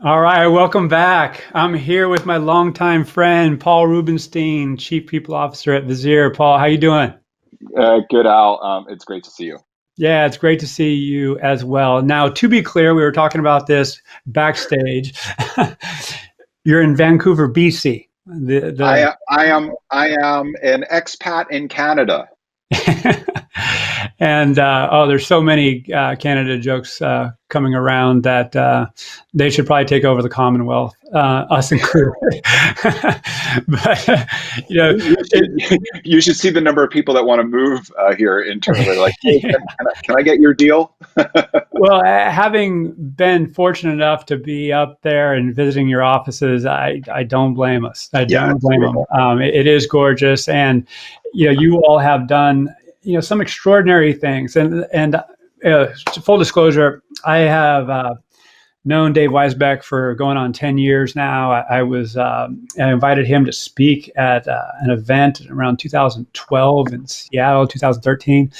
All right, welcome back. I'm here with my longtime friend, Paul Rubenstein, Chief People Officer at Visier. Paul, how you doing? Good, Al. It's great to see you. Yeah, it's great to see you as well. Now, to be clear, we were talking about this backstage. You're in Vancouver, BC. I am an expat in Canada. And there's so many Canada jokes coming around that they should probably take over the Commonwealth, us included. But you know, You it, should you should see the number of people that want to move here internally. Like, hey, yeah. can I get your deal? Well, having been fortunate enough to be up there and visiting your offices, I don't blame us. I Yeah, don't it's blame them. beautiful. It is gorgeous, and you all have done some extraordinary things. And full disclosure, I have known Dave Weisbeck for going on 10 years now. I invited him to speak at an event around 2012 in Seattle, 2013,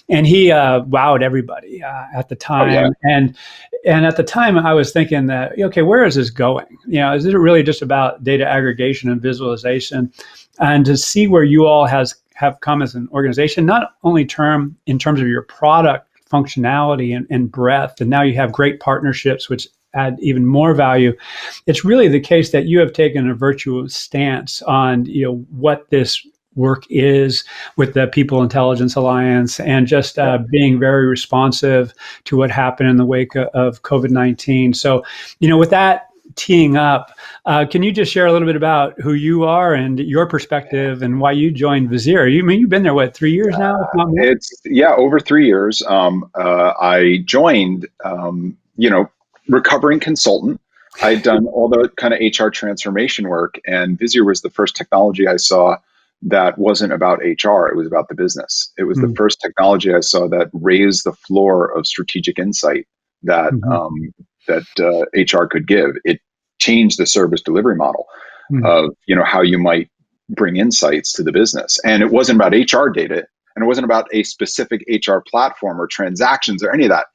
and he wowed everybody at the Oh yeah. time. And at the time, I was thinking that, okay, where is this going? Is it really just about data aggregation and visualization? And to see where you all have come as an organization, not only in terms of your product functionality and breadth, and now you have great partnerships, which add even more value. It's really the case that you have taken a virtuous stance on what this work is with the People Intelligence Alliance, and just being very responsive to what happened in the wake of COVID-19. So, with that teeing up, can you just share a little bit about who you are and your perspective and why you joined Visier? You've been there, what, 3 years now, if not more? It's over 3 years. I joined, recovering consultant. I'd done all the kind of HR transformation work, and Visier was the first technology I saw that wasn't about HR. It was about the business. It was the Mm-hmm. first technology I saw that raised the floor of strategic insight that HR could give. It changed the service delivery model Mm-hmm. of how you might bring insights to the business, and it wasn't about HR data, and it wasn't about a specific HR platform or transactions or any of that.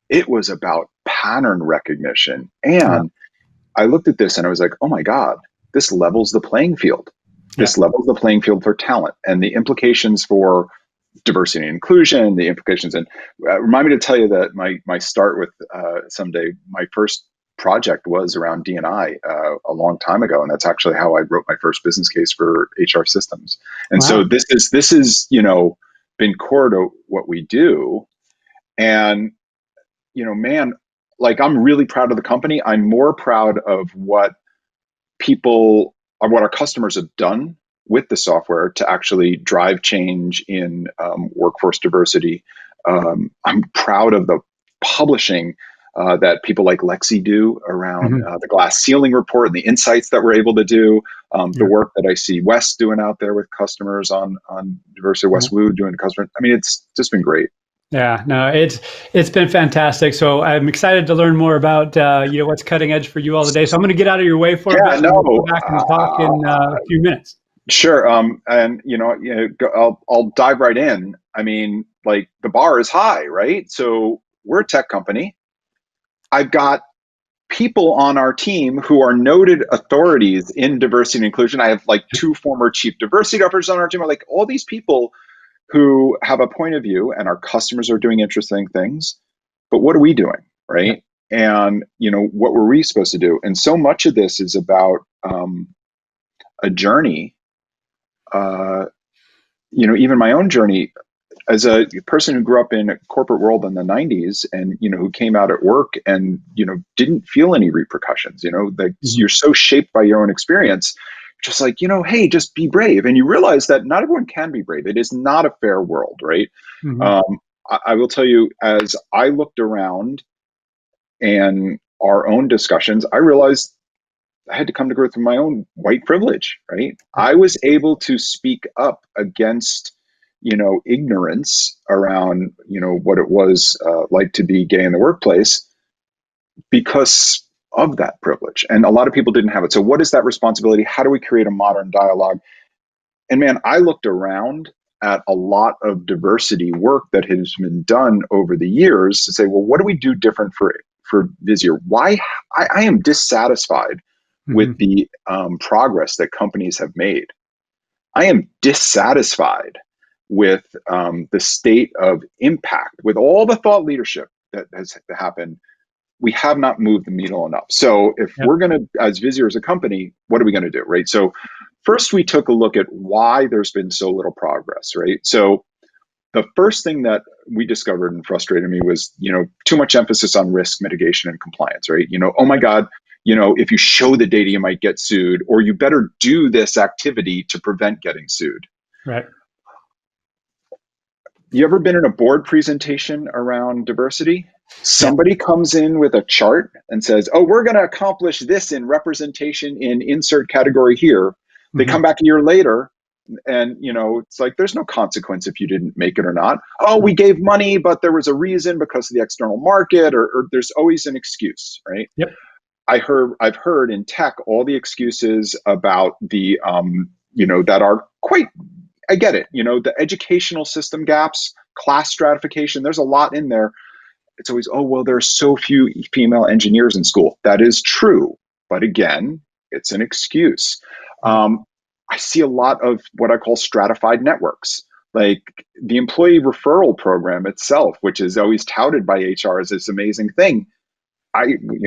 It was about pattern recognition. Yeah. And I looked at this and I was like, oh my God, this levels the playing field. Yeah. This levels the playing field for talent and the implications for diversity and inclusion, the implications. And remind me to tell you that my start with someday, my first project was around D&I a long time ago. And that's actually how I wrote my first business case for HR systems. And so Wow. this is, been core to what we do. And man, like, I'm really proud of the company. I'm more proud of what our customers have done with the software to actually drive change in workforce diversity. I'm proud of the publishing that people like Lexi do around Mm-hmm. the glass ceiling report and the insights that we're able to do. The Yeah. work that I see Wes doing out there with customers on diversity, Yeah. Wes Wu doing customers. I mean, it's just been great. Yeah, no, it's been fantastic. So I'm excited to learn more about what's cutting edge for you all today. So I'm going to get out of your way for a Yeah, bit, and we'll come no, back and talk in a few minutes. sure. And I'll dive right in. I mean, like, the bar is high, right? So we're a tech company. I've got people on our team who are noted authorities in diversity and inclusion. I have like two former chief diversity officers on our team. Like, all these people who have a point of view, and our customers are doing interesting things. But what are we doing, Yeah. right? And what were we supposed to do? And so much of this is about a journey. Uh, even my own journey as a person who grew up in a corporate world in the 90s, and who came out at work and didn't feel any repercussions. That Mhm. you're so shaped by your own experience, just like, hey, just be brave. And you realize that not everyone can be brave. It is not a fair world, right? Mhm. um, I will tell you, as I looked around and our own discussions, I realized I had to come to grips with my own white privilege, right? I was able to speak up against, ignorance around, what it was like to be gay in the workplace because of that privilege. And a lot of people didn't have it. So what is that responsibility? How do we create a modern dialogue? And man, I looked around at a lot of diversity work that has been done over the years to say, well, what do we do different for Visier, why I am dissatisfied with Mm-hmm. the progress that companies have made. I am dissatisfied with the state of impact, with all the thought leadership that has happened. We have not moved the needle enough. So if Yep. we're going to, as Visier as a company, what are we going to do, right? So first we took a look at why there's been so little progress, right? So the first thing that we discovered and frustrated me was, too much emphasis on risk mitigation and compliance, right? Oh my Yep. God, if you show the data, you might get sued, or you better do this activity to prevent getting sued. Right. You ever been in a board presentation around diversity? Yep. Somebody comes in with a chart and says, oh, we're going to accomplish this in representation in insert category here. They Mm-hmm. come back a year later and, it's like, there's no consequence if you didn't make it or not. Oh, we gave money, but there was a reason because of the external market, or there's always an excuse, right? Yep. I've heard in tech all the excuses about the, that are quite, I get it. The educational system gaps, class stratification, there's a lot in there. It's always, oh, well, there's so few female engineers in school. That is true. But again, it's an excuse. Right. I see a lot of what I call stratified networks, like the employee referral program itself, which is always touted by HR as this amazing thing.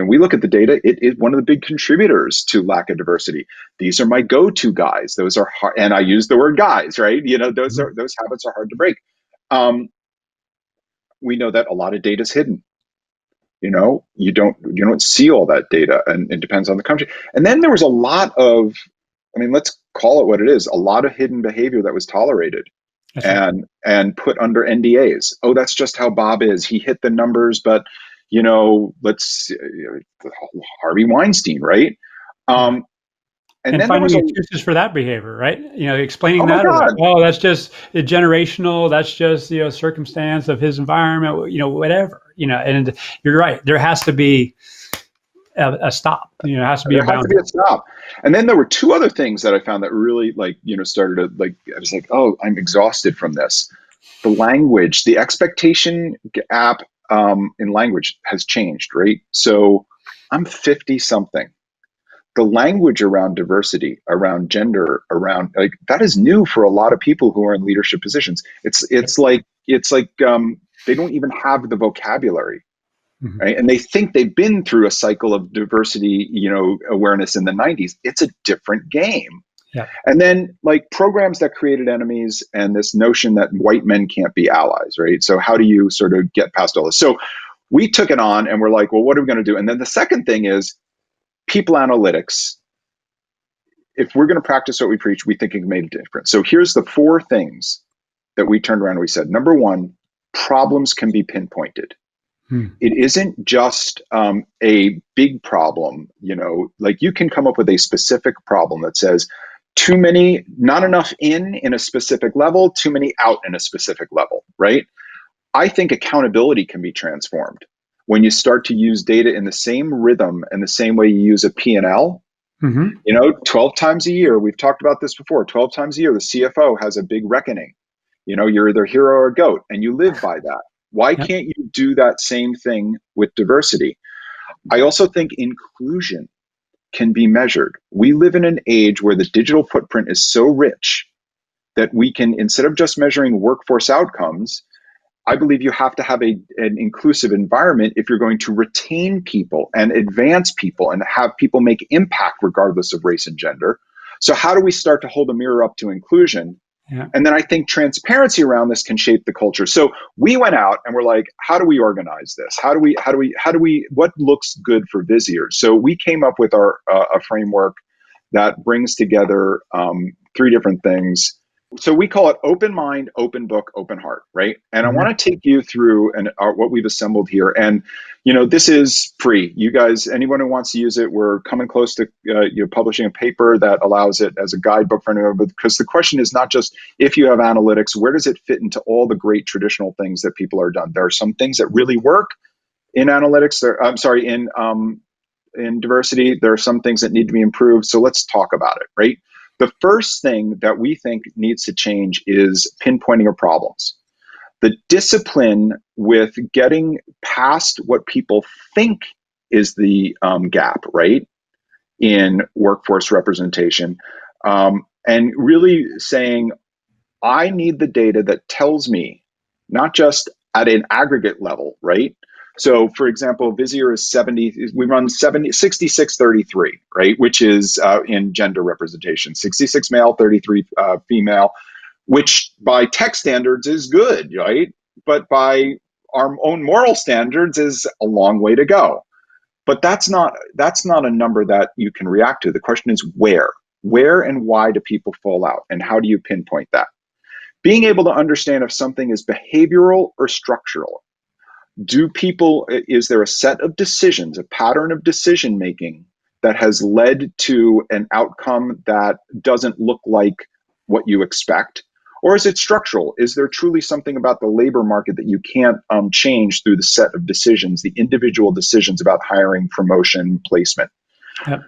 We look at the data. It is one of the big contributors to lack of diversity. These are my go-to guys. Those are hard, and I use the word guys, right? Those Mm-hmm. habits are hard to break. Um, we know that a lot of data is hidden. You don't see all that data, and it depends on the country. And then there was a lot of, let's call it what it is, a lot of hidden behavior that was tolerated That's right. and put under NDAs. Oh, that's just how Bob is. He hit the numbers, but let's Harvey Weinstein, right? Right. Um, and And then there was finding a, excuses for that behavior, right? Explaining oh my that, or, God, oh, that's just generational. That's just circumstance of his environment. Whatever. And you're right. There has to be a stop. There has to be a there has to be boundary. a stop. And then there were two other things that I found that really started to I was like, oh, I'm exhausted from this. The language, the expectation gap in language has changed, right? So I'm 50 something. The language around diversity, around gender, around that is new for a lot of people who are in leadership positions. It's like they don't even have the vocabulary, Mm-hmm. right? And they think they've been through a cycle of diversity, awareness in the 90s. It's a different game. Yeah. And then programs that created enemies and this notion that white men can't be allies, right? So how do you sort of get past all this? So we took it on and we're like, well, what are we going to do? And then the second thing is people analytics. If we're going to practice what we preach, we think it can make a difference. So here's the four things that we turned around and we said. Number one, problems can be pinpointed. Mm. It isn't just a big problem, you can come up with a specific problem that says too many, not enough in a specific level, too many out in a specific level, right? I think accountability can be transformed when you start to use data in the same rhythm and the same way you use a P&L. Mm-hmm. 12 times a year, we've talked about this before, 12 times a year, the CFO has a big reckoning. You're either hero or goat, and you live by that. Why Yep. can't you do that same thing with diversity? I also think inclusion can be measured. We live in an age where the digital footprint is so rich that we can, instead of just measuring workforce outcomes, I believe you have to have an inclusive environment if you're going to retain people and advance people and have people make impact regardless of race and gender. So how do we start to hold a mirror up to inclusion? Yeah. And then I think transparency around this can shape the culture. So we went out and we're like, how do we organize this? What looks good for Visier? So we came up with a framework that brings together three different things. So we call it open mind, open book, open heart, right? And I Mm-hmm. want to take you through what we've assembled here. And this is free. You guys, anyone who wants to use it, we're coming close to publishing a paper that allows it as a guidebook for anyone. Because the question is not just if you have analytics, where does it fit into all the great traditional things that people are done? There are some things that really work in analytics. In diversity, there are some things that need to be improved. So let's talk about it, right? The first thing that we think needs to change is pinpointing of problems. The discipline with getting past what people think is the gap, right, in workforce representation, and really saying, I need the data that tells me, not just at an aggregate level, right? So, for example, Visier is 70, we run 66-33, right? Which is in gender representation, 66 male, 33 female, which by tech standards is good, right? But by our own moral standards is a long way to go. But that's not a number that you can react to. The question is where and why do people fall out, and how do you pinpoint that? Being able to understand if something is behavioral or structural. Is there a set of decisions, a pattern of decision making that has led to an outcome that doesn't look like what you expect? Or is it structural? Is there truly something about the labor market that you can't change through the set of decisions, the individual decisions about hiring, promotion, placement? Yep.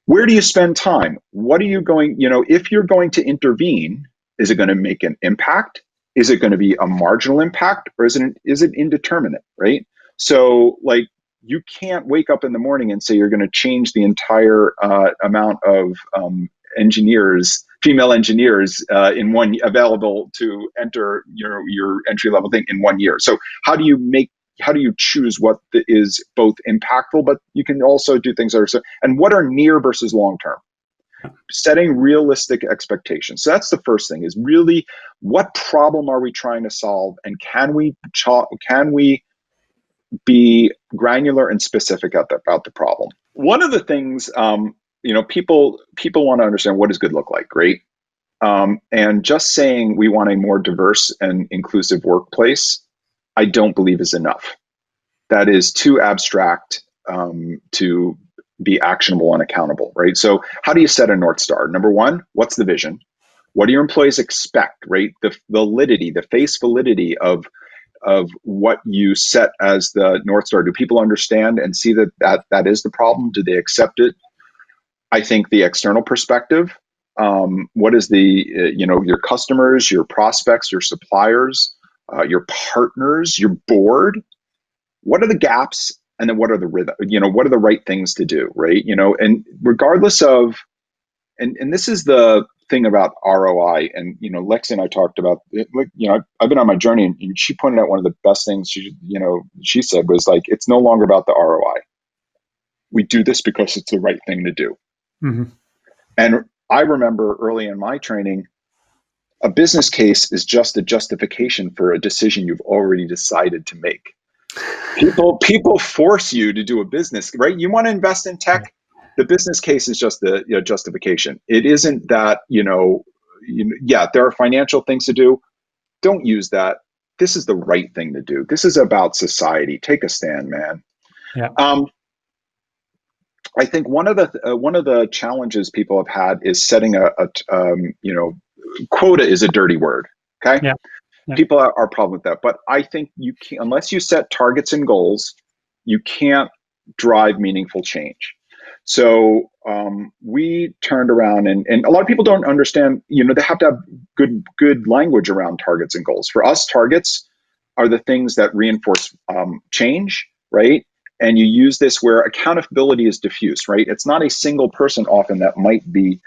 Where do you spend time? What are you going, if you're going to intervene, is it going to make an impact? Is it going to be a marginal impact, or is it indeterminate, right? So, like, you can't wake up in the morning and say you're going to change the entire amount of female engineers available to enter your entry level thing in 1 year. So how do you choose what is both impactful, but you can also do things that are, and what are near versus long term? Setting realistic expectations. So that's the first thing, is really, what problem are we trying to solve, and can we be granular and specific about the problem? One of the things, people want to understand, what does good look like, right? And just saying we want a more diverse and inclusive workplace, I don't believe is enough. That is too abstract to be actionable and accountable, right? So how do you set a North Star? Number one, what's the vision? What do your employees expect, right? The validity, the face validity of what you set as the North Star. Do people understand and see that is the problem? Do they accept it? I think the external perspective, what is your customers, your prospects, your suppliers, your partners, your board, what are the gaps? And then what are the right things to do, right? And regardless of, and this is the thing about ROI, and Lexi and I talked about it, I've been on my journey, and she pointed out one of the best things she said was, like, it's no longer about the ROI. We do this because it's the right thing to do. Mm-hmm. And I remember early in my training, a business case is just a justification for a decision you've already decided to make. People force you to do a business, right? You want to invest in tech. The business case is just the justification. It isn't that, there are financial things to do. Don't use that. This is the right thing to do. This is about society. Take a stand, man. Yeah. I think one of the challenges people have had is setting a quota is a dirty word. Okay. Yeah. Yeah. People are problem with that, but I think you can't, unless you set targets and goals, you can't drive meaningful change. So we turned around, and a lot of people don't understand, they have to have good language around targets and goals. For us, targets are the things that reinforce change, right? And you use this where accountability is diffuse, right? It's not a single person often that might be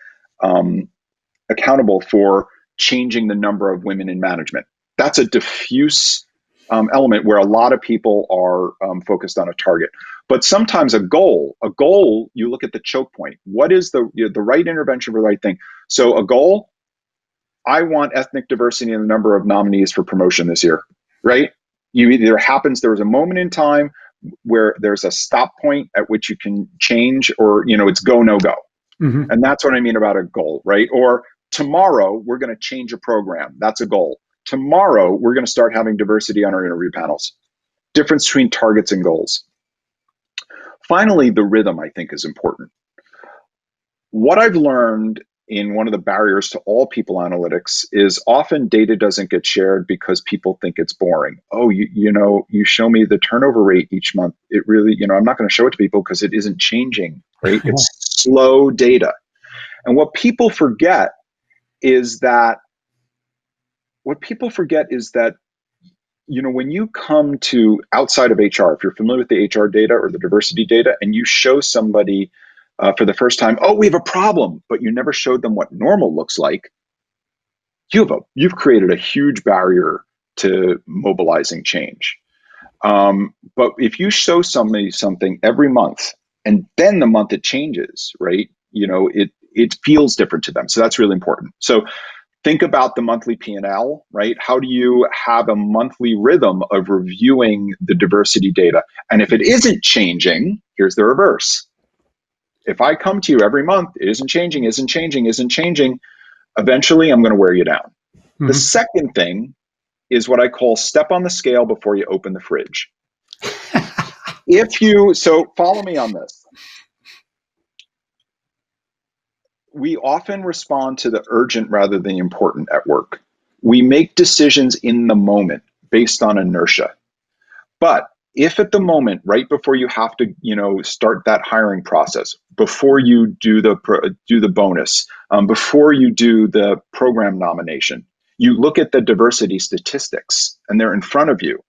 accountable for changing the number of women in management. That's a diffuse element where a lot of people are focused on a target. But sometimes a goal, you look at the choke point. What is the right intervention for the right thing? So a goal, I want ethnic diversity in the number of nominees for promotion this year, right? There was a moment in time where there's a stop point at which you can change, or, it's go, no go. Mm-hmm. And that's what I mean about a goal, right? Or tomorrow we're going to change a program. That's a goal. Tomorrow we're going to start having diversity on our interview panels. Difference between targets and goals. Finally, the rhythm, I think, is important. What I've learned in one of the barriers to all people analytics is often data doesn't get shared because people think it's boring. Oh, you show me the turnover rate each month. It really, I'm not going to show it to people because it isn't changing, right? It's slow data. And what people forget is that when you come to outside of HR, if you're familiar with the HR data or the diversity data, and you show somebody for the first time, oh, we have a problem, but you never showed them what normal looks like, you've created a huge barrier to mobilizing change. But if you show somebody something every month, and then the month it changes, right? It feels different to them. So that's really important. So think about the monthly P&L, right? How do you have a monthly rhythm of reviewing the diversity data? And if it isn't changing, here's the reverse. If I come to you every month, it isn't changing, eventually I'm going to wear you down. The second thing is what I call step on the scale before you open the fridge. So follow me on this. We often respond to the urgent rather than the important at work. We make decisions in the moment based on inertia. But if at the moment, right before you have to, start that hiring process, before you do the bonus, before you do the program nomination, you look at the diversity statistics and they're in front of you,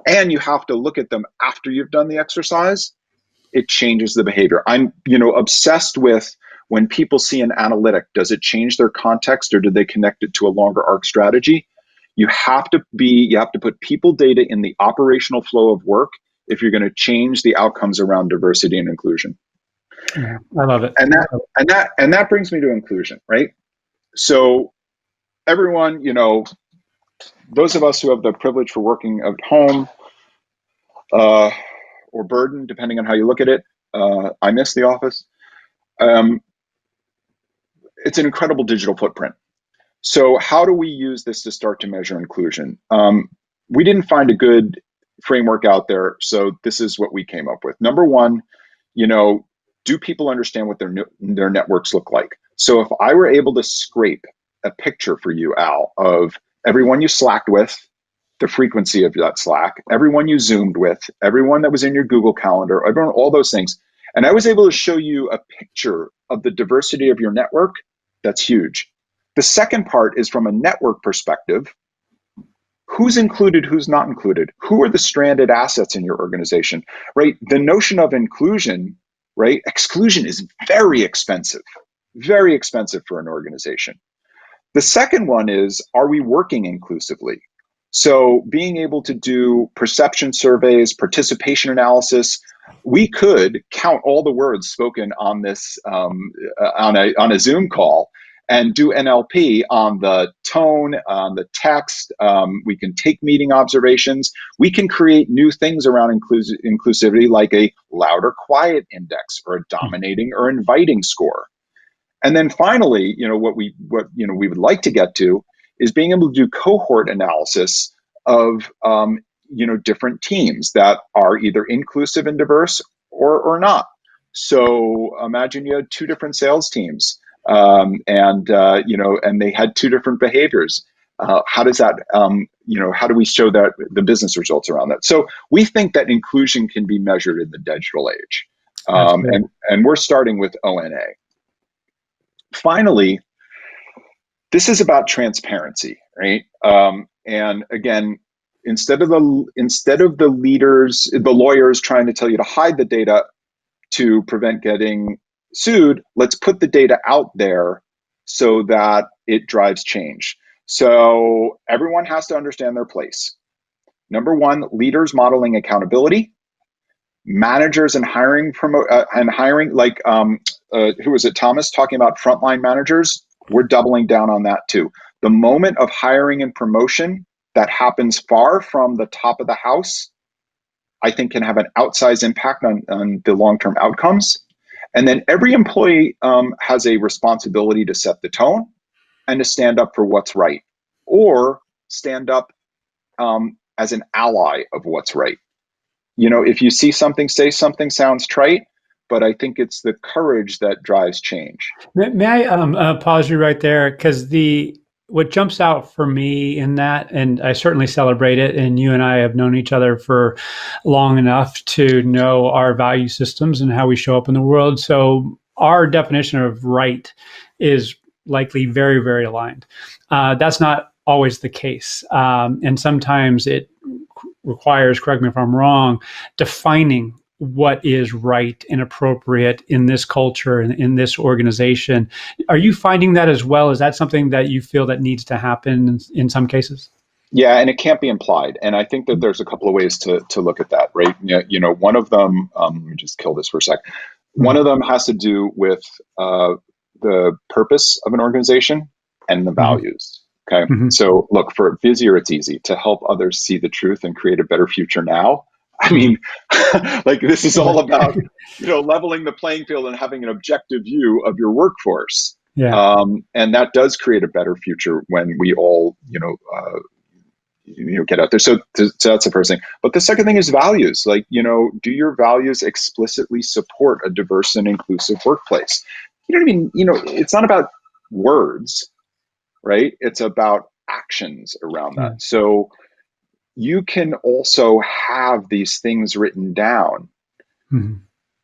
and you have to look at them after you've done the exercise, it changes the behavior. I'm, obsessed with when people see an analytic, does it change their context or do they connect it to a longer arc strategy? You have to put people data in the operational flow of work if you're going to change the outcomes around diversity and inclusion. Yeah, I love it. And that brings me to inclusion, right? So everyone, those of us who have the privilege for working at home, or burden, depending on how you look at it, I miss the office. It's an incredible digital footprint. So how do we use this to start to measure inclusion? We didn't find a good framework out there, so this is what we came up with. Number one, do people understand what their networks look like? So if I were able to scrape a picture for you, Al, of everyone you Slacked with, the frequency of that Slack, everyone you Zoomed with, everyone that was in your Google Calendar, everyone, all those things, and I was able to show you a picture of the diversity of your network, that's huge. The second part is from a network perspective. Who's included, who's not included? Who are the stranded assets in your organization, right? The notion of inclusion, right? Exclusion is very expensive for an organization. The second one is, are we working inclusively? So being able to do perception surveys, participation analysis, we could count all the words spoken on this on a Zoom call and do NLP on the tone, on the text. We can take meeting observations. We can create new things around inclusivity, like a loud or quiet index, or a dominating or inviting score. And then finally, what we would like to get to is being able to do cohort analysis of different teams that are either inclusive and diverse or not. So imagine you had two different sales teams, and they had two different behaviors. How does that, how do we show that the business results around that? So we think that inclusion can be measured in the digital age, and we're starting with ONA. Finally, this is about transparency, right? And again, instead of the lawyers trying to tell you to hide the data to prevent getting sued, let's put the data out there so that it drives change. So everyone has to understand their place. Number one, leaders modeling accountability, managers and hiring, like who was it, Thomas, talking about frontline managers? We're doubling down on that too. The moment of hiring and promotion that happens far from the top of the house, I think can have an outsized impact on the long-term outcomes. And then every employee has a responsibility to set the tone and to stand up for what's right, or stand up as an ally of what's right. If you see something, say something, sounds trite, but I think it's the courage that drives change. May I pause you right there? Because what jumps out for me in that, and I certainly celebrate it, and you and I have known each other for long enough to know our value systems and how we show up in the world. So our definition of right is likely very, very aligned. That's not always the case. And sometimes it requires, correct me if I'm wrong, defining what is right and appropriate in this culture and in this organization. Are you finding that as well? Is that something that you feel that needs to happen in some cases? Yeah, and it can't be implied. And I think that there's a couple of ways to look at that, right? One of them, let me just kill this for a sec. One of them has to do with the purpose of an organization and the values. Okay. Mm-hmm. So look, for Visier, it's easy to help others see the truth and create a better future now. I mean, like this is all about, leveling the playing field and having an objective view of your workforce. Yeah. And that does create a better future when we all, get out there. So that's the first thing. But the second thing is values. Like, do your values explicitly support a diverse and inclusive workplace? You know what I mean? It's not about words, right? It's about actions around that. Yeah. So you can also have these things written down,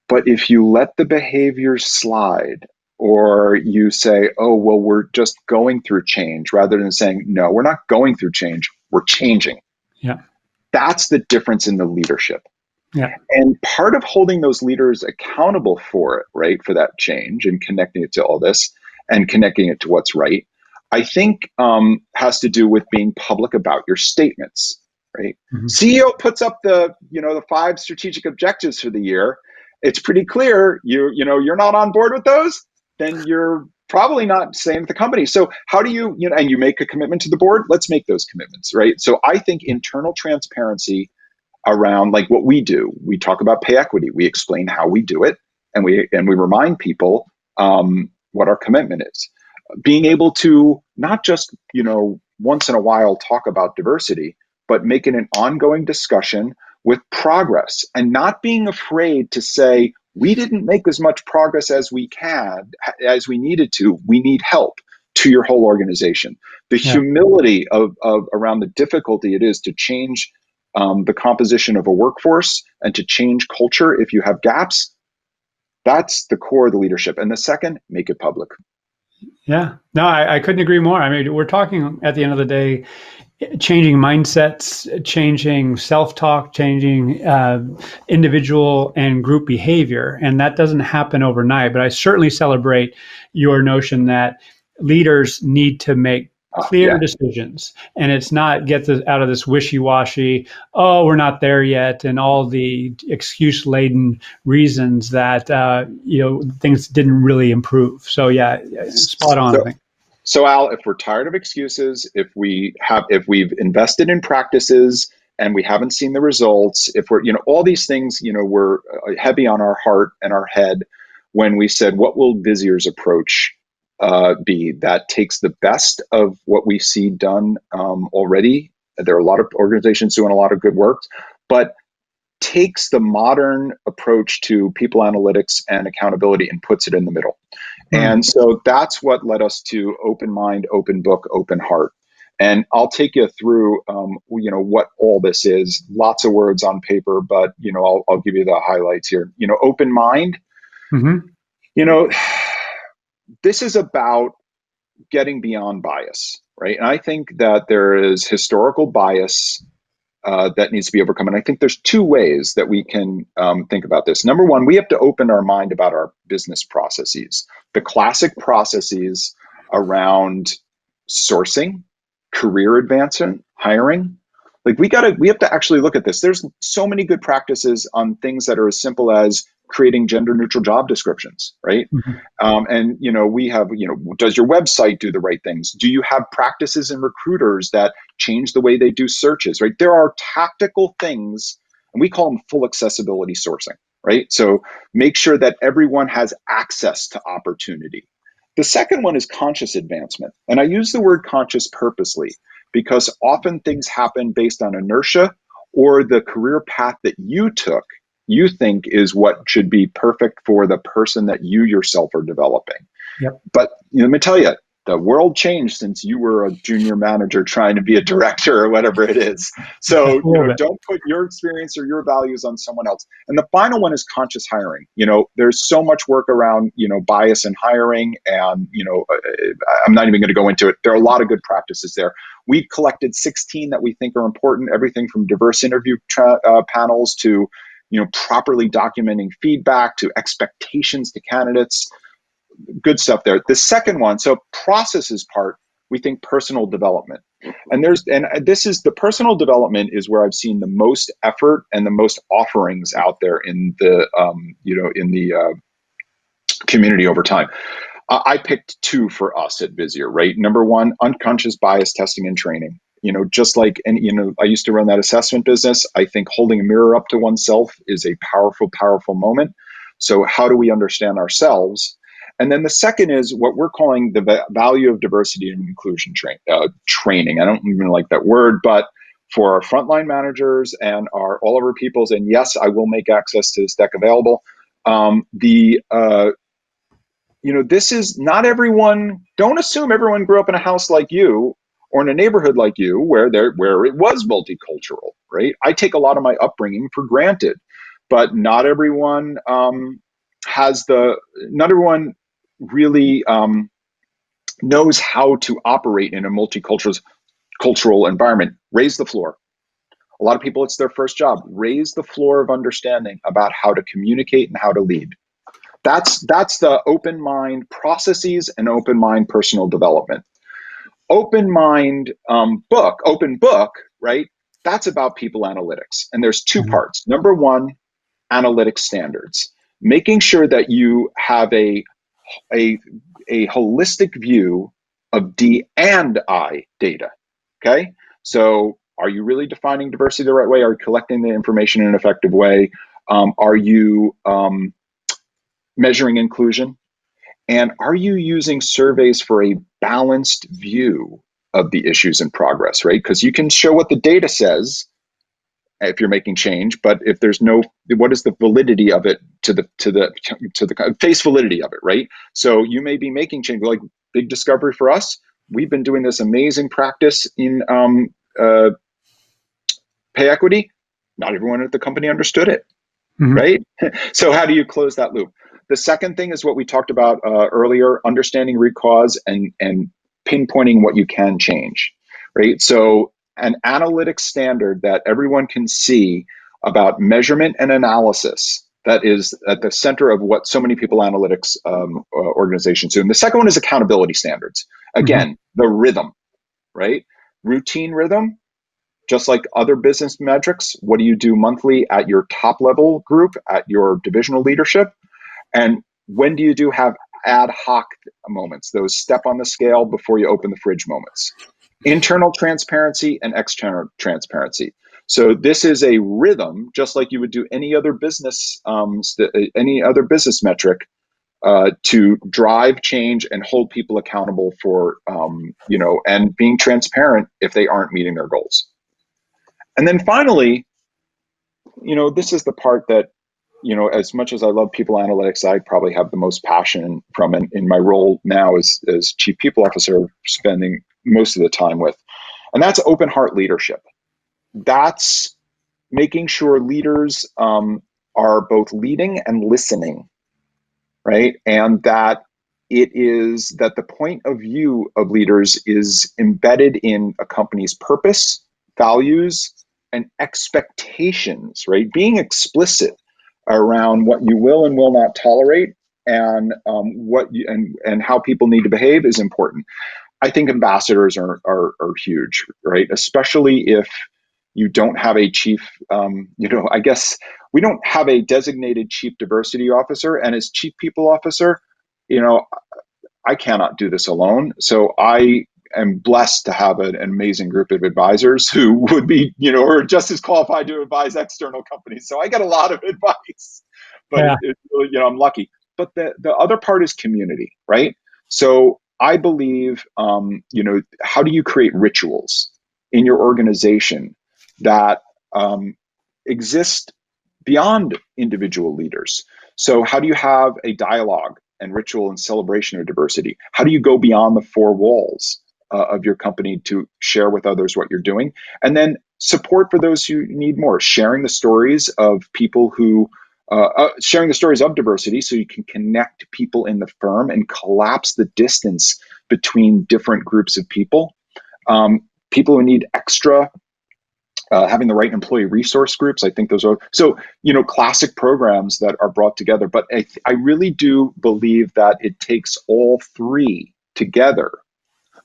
but if you let the behaviors slide, or you say, oh, well, we're just going through change, rather than saying, no, we're not going through change, we're changing. Yeah. That's the difference in the leadership. Yeah. And part of holding those leaders accountable for it, right, for that change and connecting it to all this and connecting it to what's right, I think has to do with being public about your statements, right? CEO puts up the 5 strategic objectives for the year. It's pretty clear you're not on board with those, then you're probably not staying with the company. So how do you, and you make a commitment to the board, let's make those commitments, right? So I think internal transparency around, like what we do, we talk about pay equity, we explain how we do it, and we remind people what our commitment is. Being able to not just, once in a while talk about diversity, but make it an ongoing discussion with progress, and not being afraid to say, we didn't make as much progress as we needed to, we need help, to your whole organization. The humility of around the difficulty it is to change the composition of a workforce and to change culture if you have gaps, that's the core of the leadership. And the second, make it public. Yeah, no, I couldn't agree more. I mean, we're talking at the end of the day, changing mindsets, changing self-talk, changing individual and group behavior. And that doesn't happen overnight. But I certainly celebrate your notion that leaders need to make clear decisions. And it's not get out of this wishy-washy, oh, we're not there yet, and all the excuse-laden reasons that things didn't really improve. So yeah, spot on, I think. So Al, if we're tired of excuses, if we've invested in practices and we haven't seen the results, if we're, all these things, were heavy on our heart and our head when we said, what will Visier's approach be that takes the best of what we see done already? There are a lot of organizations doing a lot of good work, but takes the modern approach to people analytics and accountability and puts it in the middle. And so that's what led us to open mind, open book, open heart. And I'll take you through, what all this is. Lots of words on paper, but I'll give you the highlights here. Open mind. This is about getting beyond bias, right? And I think that there is historical bias that needs to be overcome. And I think there's 2 ways that we can think about this. Number one, we have to open our mind about our business processes. The classic processes around sourcing, career advancement, hiring. Like we have to actually look at this. There's so many good practices on things that are as simple as creating gender neutral job descriptions, right? And we have, does your website do the right things? Do you have practices in recruiters that change the way they do searches, right? There are tactical things, and we call them full accessibility sourcing, right? So make sure that everyone has access to opportunity. The second one is conscious advancement. And I use the word conscious purposely because often things happen based on inertia or the career path that you took, you think is what should be perfect for the person that you yourself are developing. But let me tell you, the world changed since you were a junior manager trying to be a director or whatever it is. So, A little bit. don't put your experience or your values on someone else. And the final one is conscious hiring. There's so much work around, bias in hiring, and, I'm not even going to go into it. There are a lot of good practices there. We've collected 16 that we think are important, everything from diverse interview panels to, properly documenting feedback to expectations to candidates. Good stuff there. The second one, so processes part, we think personal development. And this is the personal development is where I've seen the most effort and the most offerings out there in the, community over time. I picked two for us at Visier, right? Number one, unconscious bias testing and training. Just like, and I used to run that assessment business. I think holding a mirror up to oneself is a powerful, powerful moment. So how do we understand ourselves? And then the second is what we're calling the value of diversity and inclusion training. I don't even like that word, but for our frontline managers and all of our peoples, and yes, I will make access to this deck available. This is not everyone. Don't assume everyone grew up in a house like you or in a neighborhood like you where it was multicultural, right? I take a lot of my upbringing for granted, but not everyone not everyone really knows how to operate in a multicultural environment. Raise the floor. A lot of people, it's their first job. Raise the floor of understanding about how to communicate and how to lead. That's the open mind processes and open mind personal development. Open mind open book, right? That's about people analytics. And there's two parts. Number one, analytics standards, making sure that you have a holistic view of D and I data. Okay. So are you really defining diversity the right way? Are you collecting the information in an effective way? Are you measuring inclusion? And are you using surveys for a balanced view of the issues in progress, right? Because you can show what the data says if you're making change, but if there's what is the validity of it to the face validity of it, right? So you may be making change, like big discovery for us. We've been doing this amazing practice in pay equity. Not everyone at the company understood it, right? So how do you close that loop? The second thing is what we talked about earlier, understanding root cause and pinpointing what you can change, right? So an analytics standard that everyone can see about measurement and analysis that is at the center of what so many people analytics organizations do. And the second one is accountability standards. Again, the rhythm, right? Routine rhythm. Just like other business metrics, what do you do monthly at your top level group, at your divisional leadership? And when do you have ad hoc moments, those step on the scale before you open the fridge moments? Internal transparency and external transparency. So this is a rhythm, just like you would do any other business metric to drive change and hold people accountable for, and being transparent if they aren't meeting their goals. And then finally, this is the part that, as much as I love people analytics, I probably have the most passion from in my role now as chief people officer, spending most of the time with. And that's open heart leadership. That's making sure leaders are both leading and listening, right? And that that the point of view of leaders is embedded in a company's purpose, values, and expectations, right? Being explicit around what you will and will not tolerate and and how people need to behave is important. I think ambassadors are huge, right? Especially if you don't have a chief, I guess we don't have a designated chief diversity officer, and as chief people officer, I cannot do this alone. So I am blessed to have an amazing group of advisors who would be, or just as qualified to advise external companies. So I get a lot of advice, but I'm lucky. But the other part is community, right? So I believe, how do you create rituals in your organization that exist beyond individual leaders? So how do you have a dialogue and ritual and celebration of diversity? How do you go beyond the four walls of your company to share with others what you're doing? And then support for those who need more, sharing the stories of people who, sharing the stories of diversity so you can connect people in the firm and collapse the distance between different groups of people. People who need extra, having the right employee resource groups. I think those are, so, classic programs that are brought together. But I really do believe that it takes all three together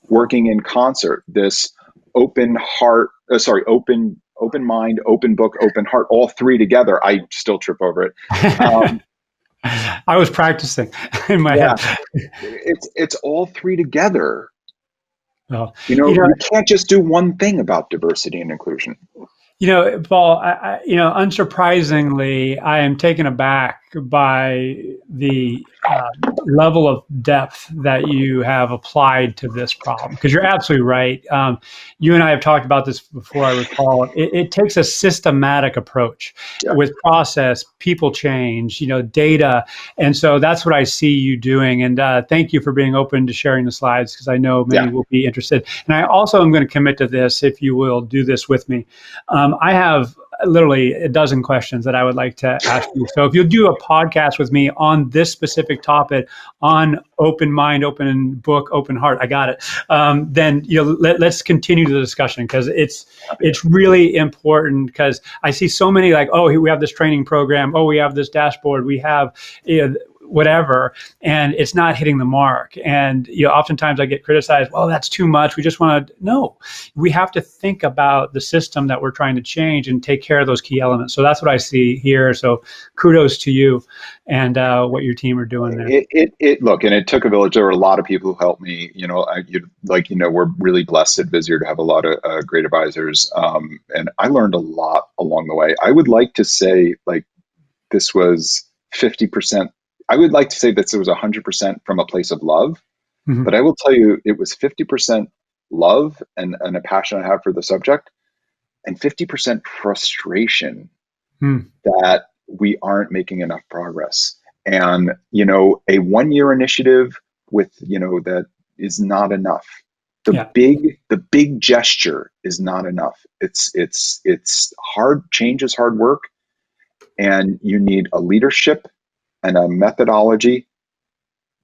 working in concert. This open heart, open mind, open book, open heart, all three together. I still trip over it. I was practicing in my head. It's all three together. Well, you can't just do one thing about diversity and inclusion. Paul, unsurprisingly, I am taken aback by the level of depth that you have applied to this problem, because you're absolutely right. You and I have talked about this before, I recall. It takes a systematic approach with process, people change, data. And so that's what I see you doing. And thank you for being open to sharing the slides, because I know many will be interested. And I also am going to commit to this, if you will do this with me. I have literally a dozen questions that I would like to ask you. So if you'll do a podcast with me on this specific topic, on open mind, open book, open heart, I got it. Then let's continue the discussion, because it's really important, because I see so many like, oh, we have this training program, oh, we have this dashboard, we have whatever, and it's not hitting the mark. And oftentimes I get criticized, well, that's too much. We just want to, no, we have to think about the system that we're trying to change and take care of those key elements. So that's what I see here. So kudos to you and what your team are doing there. Look, and it took a village. There were a lot of people who helped me. We're really blessed at Visier to have a lot of great advisors. And I learned a lot along the way. I would like to say this was 50%. I would like to say that it was 100% from a place of love, but I will tell you it was 50% love and a passion I have for the subject, and 50% frustration that we aren't making enough progress. And, a 1-year initiative with, that is not enough. The big gesture is not enough. It's hard. Change is hard work, and you need a leadership and a methodology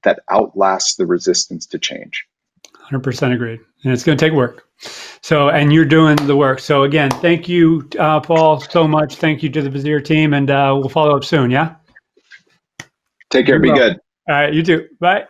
that outlasts the resistance to change. 100% agreed. And it's going to take work. So, and you're doing the work. So again, thank you, Paul, so much. Thank you to the Visier team, and we'll follow up soon. Yeah. Take care. Be good. All right. You too. Bye.